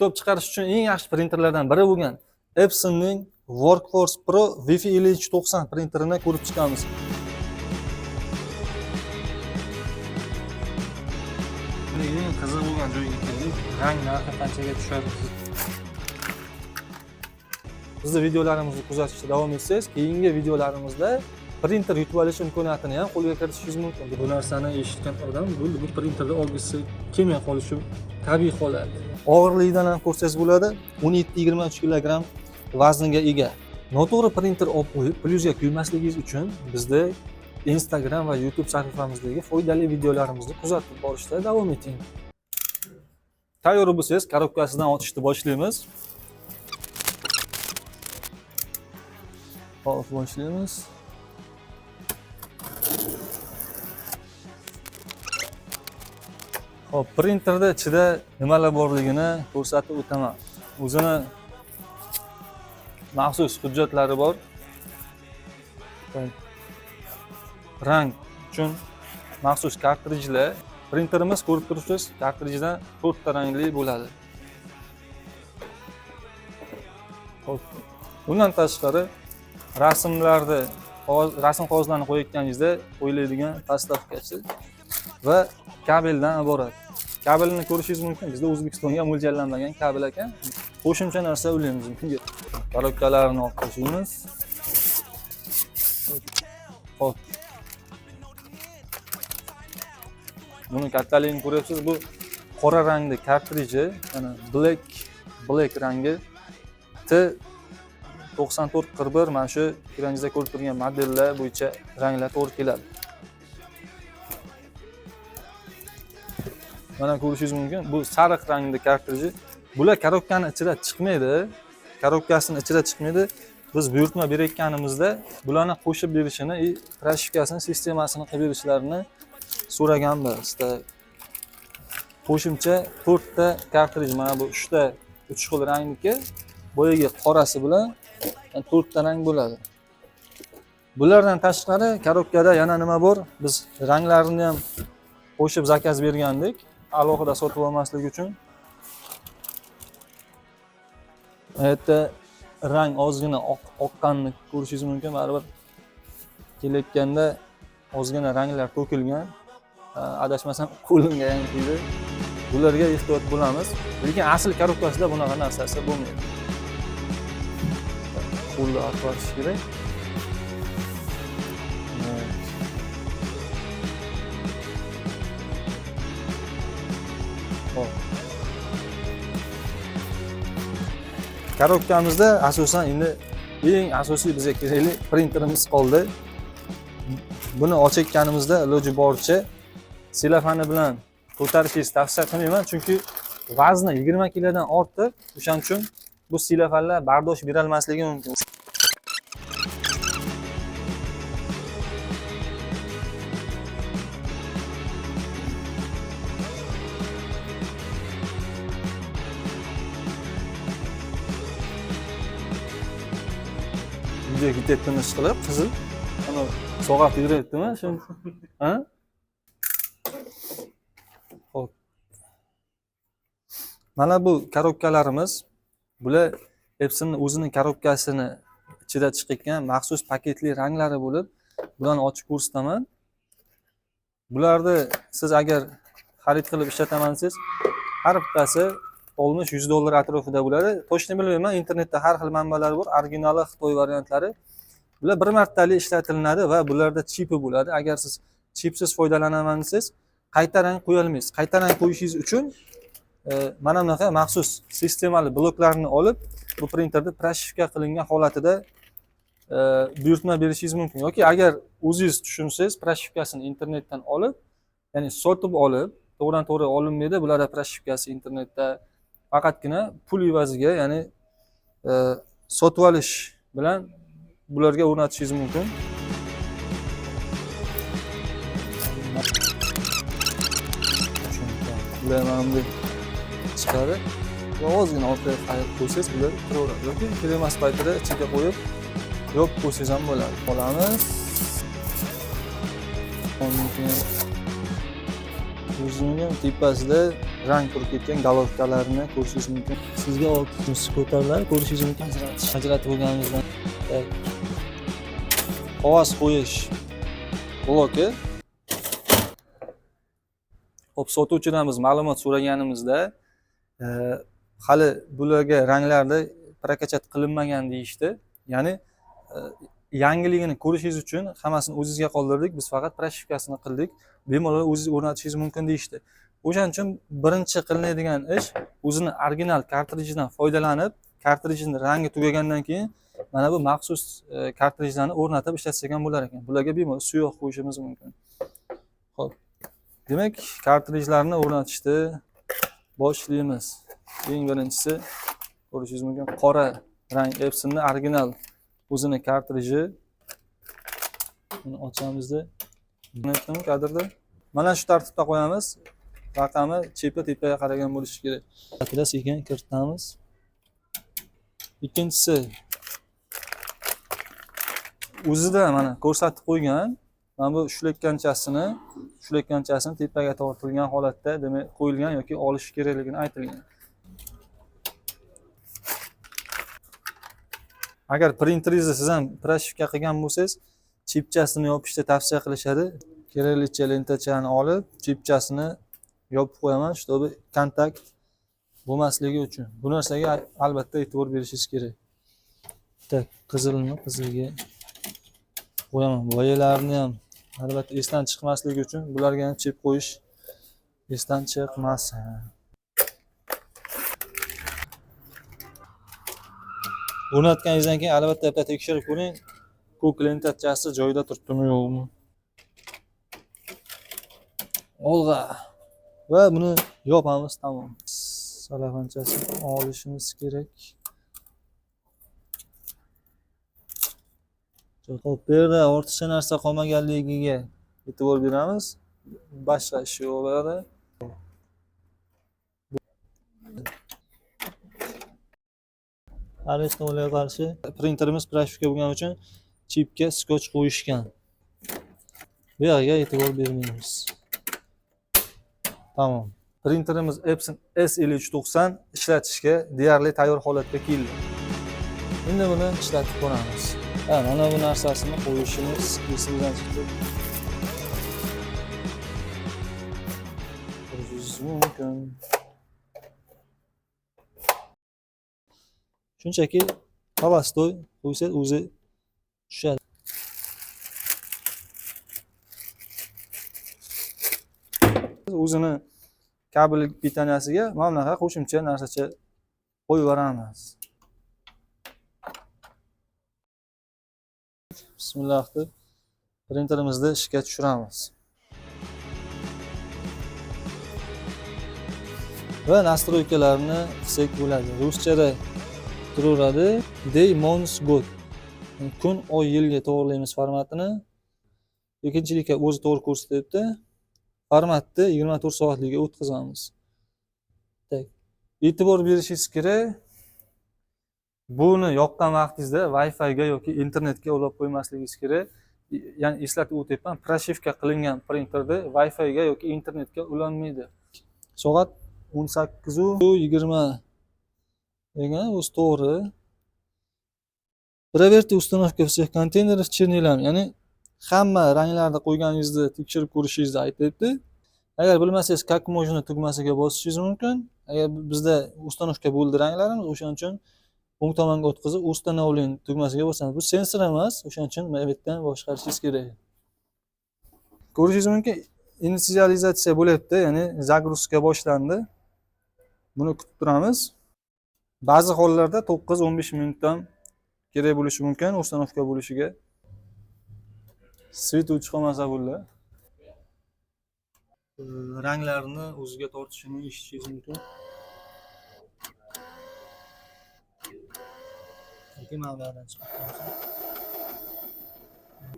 kitob chiqarish uchun eng yaxshi printerlardan biri bo'lgan Epsonning Workforce Pro Wi-Fi 5390 printerini ko'rib chiqamiz. Eng qiziq bo'lgan joyga keldik. Rang narxi qanchaga tushadi? Bizni videolarimizni kuzatishda davom etsangiz, keyingi videolarimizda printer yutib olish imkoniyatini ham qo'lga kiritishingiz mumkin. Bu narsani eshitgan odam bu printerda olgisi kelmay qolishi tabiiy holat. Og'irligidan ham ko'rsangiz bo'ladi. 17-23 kg vazniga ega. Noto'g'ri printer olib qo'yib, plyusga kuymasligingiz uchun bizda Instagram va YouTube sahifamizdagi foydali videolarimizni kuzatib borishda davom eting. Tayyor bo'lsangiz, korobkasidan ochishni boshlaymiz. Hop, boshlaymiz. Hop, printerda ichida nimalar borligini ko'rsatib o'taman. O'zini maxsus hujjatlari bor. Rang uchun maxsus kartrijlar. Printerimiz ko'rib turibsiz, kartrijdan 4 ta rangli bo'ladi. Hop. Bundan tashqari rasmlarni, rasm qog'ozlarini qo'yayotganingizda qo'yiladigan podstavkachi va kabeldan iborat. Kabelni ko'rishingiz mumkin. Bizda O'zbekistonga mo'ljallanmagan kabel ekan. Qo'shimcha narsa ulaymiz. Korobkalarni olib qo'shamiz. Hop. Buni kattaligini ko'ryapsiz. Bu qora rangli kartriji, mana black rangi T9441 mana shu ekrangizda ko'rib turgan modellar bo'yicha ranglar to'g'ri keladi. Mana ko'rishingiz mumkin. Bu sariq rangli kartriji. Bular korobkaning ichida chiqmaydi. Korobkasining ichida chiqmaydi. Biz buyurtma berayotganimizda bularni qo'shib berishini, rashifkasini, sistemasini qilib berishlarini so'raganmiz. Qo'shimcha 4 ta kartrij, mana bu 3 ta 3 xil rangniki, boyagi qorasi bilan 4 ta rang bo'ladi. Bulardan tashqari korobkada yana nima bor? Biz ranglarini ham qo'shib zakaz bergandik, alohida sotib olmaslik uchun. Bu yerda rang ozgina oqqanini ko'rishingiz mumkin. Baribir kelayotganda ozgina ranglar to'kilgan. Adashmasam qo'limga ham tegdi. Bularga ehtiyot bo'lamiz. Lekin asl korobkasida bunaqa narsasi bo'lmaydi. Qo'lni artib kerak. Korobkamizda asosan endi eng asosiy bizga kerakli printerimiz qoldi. Buni ochayotganimizda iloji boricha selofani bilan ko'tarishingizni tavsiya qilmayman, chunki vazni 20 kilodan ortiq, o'shaning uchun bu selofanlar bardosh bera olmasligi mumkin. Juda ketyaptimi ishqilib, qizil. Ana so'g'ab yurayaptimi shu? Ha? Xo'p. Mana bu korobkalarimiz. Bular Epsonning o'zining korobkasini ichida chiqayotgan maxsus paketli ranglari bo'lib, bularni ochib ko'rsataman. Bularni siz agar xarid qilib ishlataman desangiz, har bittasi 60-100 dollar atrofida bo'ladi. To'g'ri bilmayman, internetda har xil manbalar bor, originali Xitoy variantlari. Bular bir martalik ishlatilinadi va bularda chipi bo'ladi. Agar siz chipsiz foydalanaman desangiz, qayta rang qo'ya olmaysiz. Qayta rang qo'yishingiz uchun mana bunaqa maxsus sistemali bloklarni olib, bu printerda proshifka qilingan holatida buyurtma berishingiz mumkin. Yoki agar o'zingiz tushunsangiz, proshifkasini internetdan olib, ya'ni sotib olib, to'g'ridan-to'g'ri olinmaydi. Bularda proshifkasi internetda faqatgina pul evaziga, ya'ni sotib olish bilan bularga o'rnatishingiz mumkin. Bular mana bunday chiqadi. Ozgina ortga qayirib qo'ysangiz, bular turaveradi. Yoki kerakmas paytida ichiga qo'yib yopib qo'ysangiz ham bo'ladi. Olamiz. Ondan keyin o'zining tepasida rang turib ketgan golovkalarni ko'rishingiz mumkin. Sizga olib ko'tariladi, ko'rishingiz mumkin. Ajratib bo'lganimizdan qog'oz qo'yish bloki. Hop, sotuvchidan biz ma'lumot so'raganimizda hali bularga ranglarda prokachat qilinmagan deyishdi. Ya'ni yangiligini ko'rishingiz uchun hammasini o'zingizga qoldirdik, biz faqat proshivkasini qildik. Bemalol o'zingiz o'rnatishingiz mumkin deyishdi. O'shaning uchun birinchi qilinadigan ish o'zini original kartrijdan foydalanib, kartrijning rangi tugagandan keyin mana bu maxsus kartrijlarni o'rnatib ishlatsak ham bo'lar ekan. Bularga bemalol suyoq qo'yishimiz mumkin. Xo'p. Demak, kartrijlarni o'rnatishni boshlaymiz. Eng birinchisi ko'rishingiz mumkin qora rang Epsonning original o'zini kartriji. Buni ochamizda. Aytdim kadrda. Mana shu tartibda qo'yamiz. Raqami chepa-tepaga qaragan bo'lishi kerak. Qatida sekin kiritamiz. Ikkinchisi o'zida mana ko'rsatib qo'ygan mana bu shulayotganchasini tepaga tortilgan holatda demak qo'yilgan yoki olish kerakligini aytilgan. Agar printeringizda siz ham proshivka qilgan bo'lsangiz, chipchasini yopishni tavsiya qilishadi. Keraklicha lentachani olib, chipchasini yopib qo'yaman, чтобы kontakt bo'lmasligi uchun. Bu narsaga albatta e'tibor berishingiz kerak. Tak, qizilga qo'yaman. Boyalarni ham albatta esdan chiqmasligi uchun bularga ham chip qo'yish esdan chiqmasin. O'rnatganingizdan keyin albatta bitta tekshirib ko'ring, ko'k lentachasi joyida turibdimi yo'qmi. Olg'a va buni yopamiz, tamom. Salafanchasini olishimiz kerak. Xo'p, bu yerda ortiqcha narsa qolmaganligiga e'tibor beramiz. Boshqa ish yo'q bo'ladi. har hech nimaga qarshi Printerimiz proshivka bo'lgani uchun chipga skoch qo'yishgan. Bu yerga e'tibor bermaymiz. Tamom. Printerimiz Epson S5390 ishlatishga deyarli tayyor holatga keldi. Endi buni ishlatib ko'ramiz. Mana bu narsasini qo'yishimiz esimizdan chiqdi. Ko'rishingiz mumkin. Shunchaki havastoy qo'ysa o'zi tushadi. O'zini kabel pitaniyasiga mana bunaqa qo'shimcha narsacha qo'yib yuboramiz. Bismillah deb printerimizni ishga tushiramiz. Va nastroykalarni qilsak bo'ladi. Ruschada turaveradi. Day, month, god. Kun, oy, yilga to'g'rilaymiz formatini. Ikkinchilikka o'zi to'g'ri ko'rsatyapti. Formatni 24 soatligiga o'tkazamiz. Tak. E'tibor berishingiz kerak. Buni yoqqan vaqtingizda Wi-Fi ga yoki internetga ulab qo'ymasligingiz kerak. Ya'ni eslatib o'tyapman, proshivka qilingan printerda Wi-Fi ga yoki internetga ulanmaydi. Soat 18:20 degan o'zi to'g'ri. Проверьте установку всех контейнеров чернилами. Ya'ni hamma ranglarni qo'yganingizni tekshirib ko'rishingizni aytayapti. Agar bilmasangiz, как можно tugmasiga bosishingiz mumkin. Agar bizda установка bo'ldi ranglarimiz, o'shaning uchun o'ng tomonga o'tkazib, установлен tugmasiga bosamiz. Bu sensor emas, o'shaning uchun mana bu yerdan boshqarishingiz kerak. Ko'rishingiz mumkin, initsializatsiya bo'lyapti, ya'ni загрузка boshlandi. Buni kutib turamiz. Ba'zi hollarda 9-15 minutdan kerak bo'lishi mumkin установка bo'lishiga. Svet o'chib qolmasa bo'ldi. Ranglarni o'ziga tortishini eshitishingiz mumkin.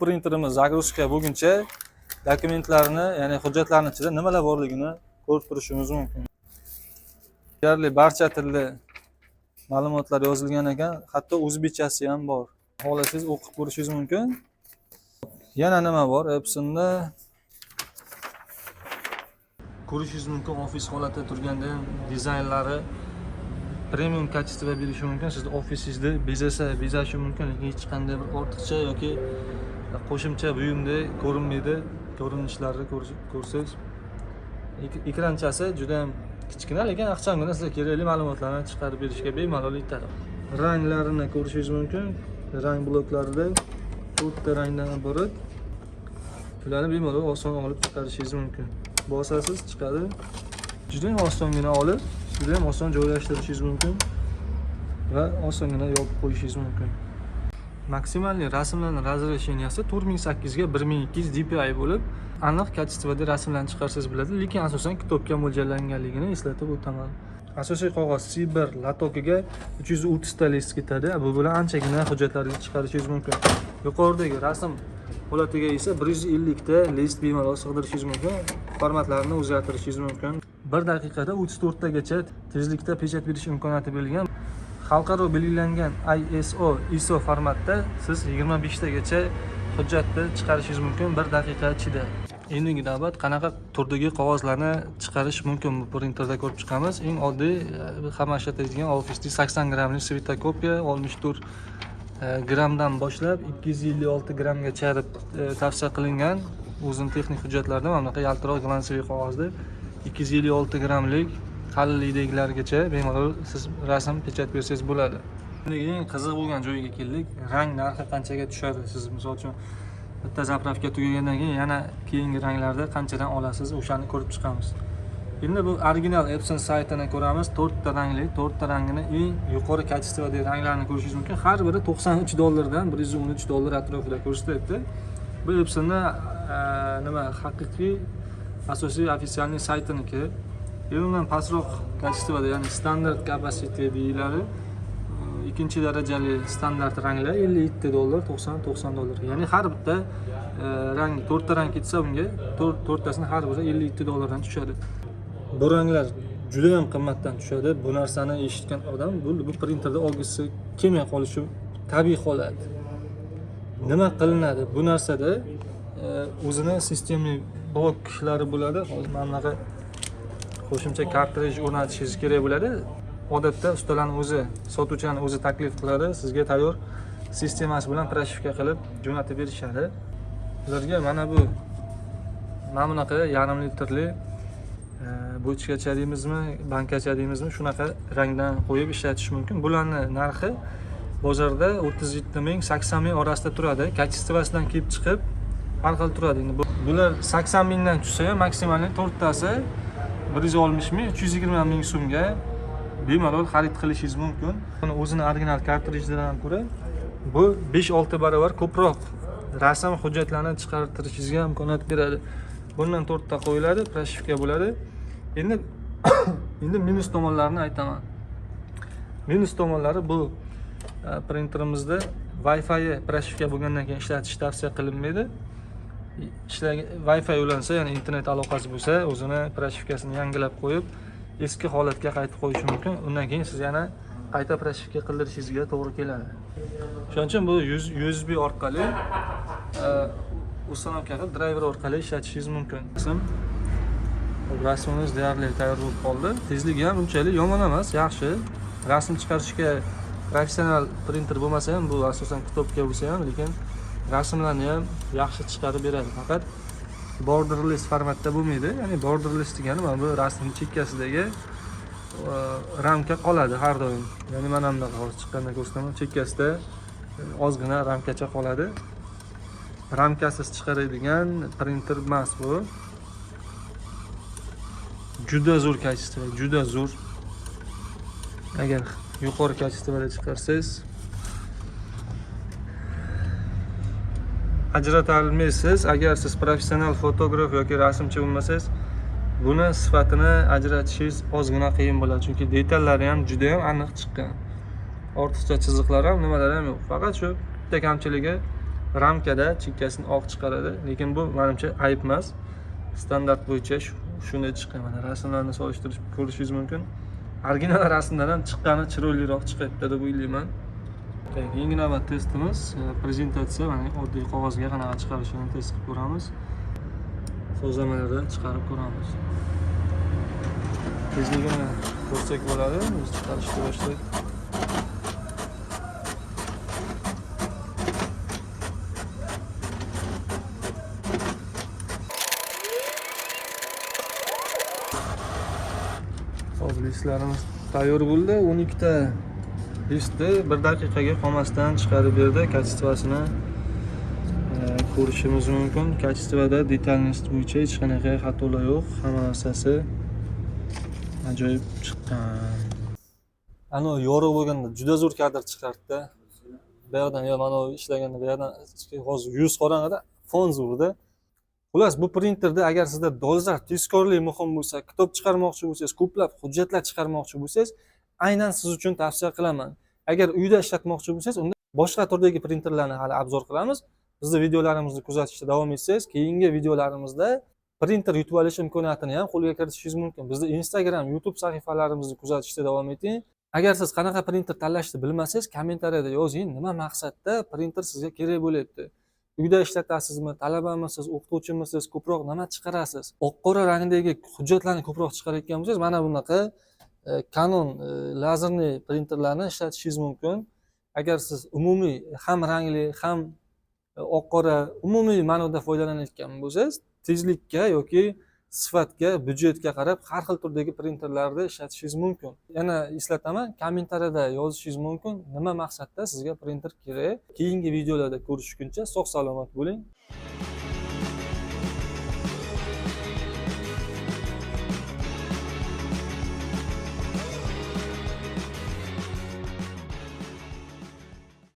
Printerimiz загрузка bo'lguncha dokumentlarni, ya'ni hujjatlarning ichida nimalar borligini ko'rib turishimiz mumkin. Deyarli barcha tilda ma'lumotlar yozilgan ekan, hatto o'zbekchasi ham bor. Xohlasangiz o'qib ko'rishingiz mumkin. Yana nima bor Epsonda? ko'rishingiz mumkin, ofis holatda turganda ham dizaynlari premium kачество berishi mumkin. Sizni ofisingizni bezashi mumkin, lekin hech qanday bir ortiqcha yoki qo'shimcha buyumdek ko'rinmaydi. Ko'rinishlarini ko'rsangiz, ekranchasi juda ham kichkina, lekin ixchamgina sizga kerakli ma'lumotlarni chiqarib berishga bemalol yetadi. Ranglarini ko'rishingiz mumkin. Rang bloklarida 4 ta rangdan iborat. Ularni bemalol oson olib chiqarishingiz mumkin. Bosasiz chiqadi. Juda ham osongina olib, juda ham oson joylashtirishingiz mumkin va osongina yopib qo'yishingiz mumkin. Maksimal rasmlarning razresheniyasi 4800 ga 1200 dpi bo'lib, aniq kачествоda rasmlarni chiqarsangiz bo'ladi, lekin asosan kitobga mo'ljallanganligini eslatib o'taman. Asosiy qog'oz Siber latokiga 330 ta list ketadi. Bu bilan anchagina hujjatlarni chiqarishingiz mumkin. Yuqoridagi rasm holatiga esa 150 ta list bemalol sig'dirishingiz mumkin. Formatlarini o'zgartirishingiz mumkin. 1 daqiqada 34 tagacha tezlikda pechat berish imkoniyati berilgan. Xalqaro belgilangan ISO formatda siz 25 tagacha hujjatni chiqarishingiz mumkin 1 daqiqa ichida. Endigi navbat qanaqa turdagi qog'ozlarni chiqarish mumkin bu printerda ko'rib chiqamiz. Eng oddiy hamma ishlatadigan ofisda 80 grammlik svetokopiya 64 grammdan boshlab 256 grammgacha tavsiya qilingan o'zining texnik hujjatlarida mana bunaqa yaltiroq glansiy qog'ozda 256 grammlik qalinlikdagilargacha bemalol siz rasm pechat bersangiz bo'ladi. Endi eng qiziq bo'lgan joyiga keldik. Rang narxi qanchaga tushadi? Siz misol uchun bitta zapravka tugagandan keyin yana keyingi ranglarda qanchadan olasiz, o'shani ko'rib chiqamiz. Endi bu original Epson saytini ko'ramiz. 4 ta rangli, 4 ta rangini eng yuqori kачестводagi ranglarni ko'rishingiz mumkin. Har biri $93 dan $113 atrofida ko'rsatyapti. Bu Epsonning haqiqiy asosiy ofitsialniy saytiniki. Undan pastroq kачествоda, ya'ni standart capacity deyiladi. Ikkinchi darajali standart ranglar $57, $90. Ya'ni har bitta rang 4 ta rang ketsa unga 4 tasini har biri $57 dan tushadi. Bu ranglar juda ham qimmatdan tushadi. Bu narsani eshitgan odam bu printerda olgisi kelmay qolishi tabiiy holat. Nima qilinadi? Bu narsada o'zini sistemli bloklari bo'ladi. Hozir mana bunaqa qo'shimcha kartrej o'rnatishingiz kerak bo'ladi. Odatda ustalarning o'zi, sotuvchilarning o'zi taklif qiladi, sizga tayyor sistemasi bilan proshivka qilib jo'natib berishadi. Ularga mana bunaqa yarim litrli bochkacha deymizmi, bankacha deymizmi, shunaqa rangdan qo'yib ishlatish mumkin. Bularning narxi bozorda 37 ming, 80 ming orasida turadi. Kачествосidan kelib chiqib har xil turadi. Endi bular 80 mingdan tushsa ham maksimalni 4 tasi 160 ming, 320 ming so'mga bemalol xarid qilishingiz mumkin. Buni o'zining original kartrijlaridan ko'ra bu 5-6 barobar ko'proq rasm hujjatlarni chiqartirishingizga imkoniyat beradi. Bundan 4 ta qo'yiladi, proshivka bo'ladi. Endi minus tomonlarini aytaman. Minus tomonlari bu printerimizda Wi-Fi proshivka bo'lgandan keyin ishlatish tavsiya qilinmaydi. Wi-Fi ulansa, ya'ni internet aloqasi bo'lsa, o'zini proshivkasini yangilab qo'yib eski holatga qaytib qo'yishi mumkin. Undan keyin siz yana qayta proshivka qildirishingizga to'g'ri keladi. Shuning uchun bu USB orqali uстановка qilib driver orqali ishlatishingiz mumkin. Rasmimiz deyarli tayyor bo'lib qoldi. Tezligi ham unchalik yomon emas, yaxshi. Rasm chiqarishga professional printer bo'lmasa ham, bu asosan kitobga bo'lsa ham, lekin rasmlarni ham yaxshi chiqarib beradi. Faqat borderless formatda bo'lmaydi. Ya'ni borderless degani mana bu rasm chekkasidagi ramka qoladi har doim. Ya'ni mana bunday hozir chiqqanda ko'rsataman, chekkasida ozgina ramkacha qoladi. Ramkasiz chiqaradigan printer emas bu. Juda zo'r kачество, juda zo'r. Agar yuqori kачествоda chiqarsangiz ajrata olmaysiz. Agar siz professional fotograf yoki rasmchi bo'lmasangiz, buni sifatini ajratishingiz ozgina qiyin bo'ladi, chunki detallari ham juda ham aniq chiqqan. Ortiqcha chiziqlar ham, nimalar ham yo'q. Faqat shu bitta kamchiligi ramkada chekkasini oq chiqaradi, lekin bu menimcha ayb emas. Standart bo'yicha shunday chiqqan. Mana rasmlarni solishtirib ko'rishingiz mumkin. Original rasmdan ham chiqqani chiroyliroq chiqyapti deb o'ylayman. Keyingi navbat testimiz prezentatsiya, mana oddiy qog'ozga qanaqa chiqarishini test qilib ko'ramiz. Sozlamalardan chiqarib ko'ramiz. tezligini ko'rsak bo'ladi. Biz chiqarishga boshladik. Hozir listlarimiz tayyor bo'ldi. 12 ta listni 1 daqiqaga qolmasdan chiqarib berdi. Kачествосini ko'rishimiz mumkin. Kачествоda detalность bo'yicha hech qanaqa xatolar yo'q. Hamma narsasi ajoyib chiqqan. Ana yorug' bo'lganda juda zo'r kadr chiqardi. Bu yerdan yo mana ishlaganda bu yerdan hozir yuz qorong'ida fon zo'rda. Xullas, bu printerda agar sizda dolzarb tezkorlik muhim bo'lsa, kitob chiqarmoqchi bo'lsangiz, ko'plab hujjatlar chiqarmoqchi bo'lsangiz, aynan siz uchun tavsiya qilaman. Agar uyda ishlatmoqchi bo'lsangiz, unda boshqa turdagi printerlarni hali obzor qilamiz. Bizning videolarimizni kuzatishda davom etsangiz, keyingi videolarimizda printer yutib olish imkoniyatini ham qo'lga kiritishingiz mumkin. Bizning Instagram, YouTube sahifalarimizni kuzatishda davom eting. Agar siz qanaqa printer tanlashni bilmasangiz, kommentariyada yozing, nima maqsadda printer sizga kerak bo'lyapti. Uyda ishlatasizmi, talabamisiz, o'qituvchimisiz, ko'proq nima chiqarasiz? Oq-qora rangdagi hujjatlarni ko'proq chiqarayotgan bo'lsangiz, mana bunaqa Canon lazerli printerlarni ishlatishingiz mumkin. Agar siz umumiy ham rangli, ham oq-qora umumiy ma'noda foydalanayotgan bo'lsangiz, tezlikka yoki sifatga, byudjetga qarab har xil turdagi printerlarni ishlatishingiz mumkin. Yana eslataman, kommentariyada yozishingiz mumkin, nima maqsadda sizga printer kerak. Keyingi videolarda ko'rishguncha sog' salomat bo'ling.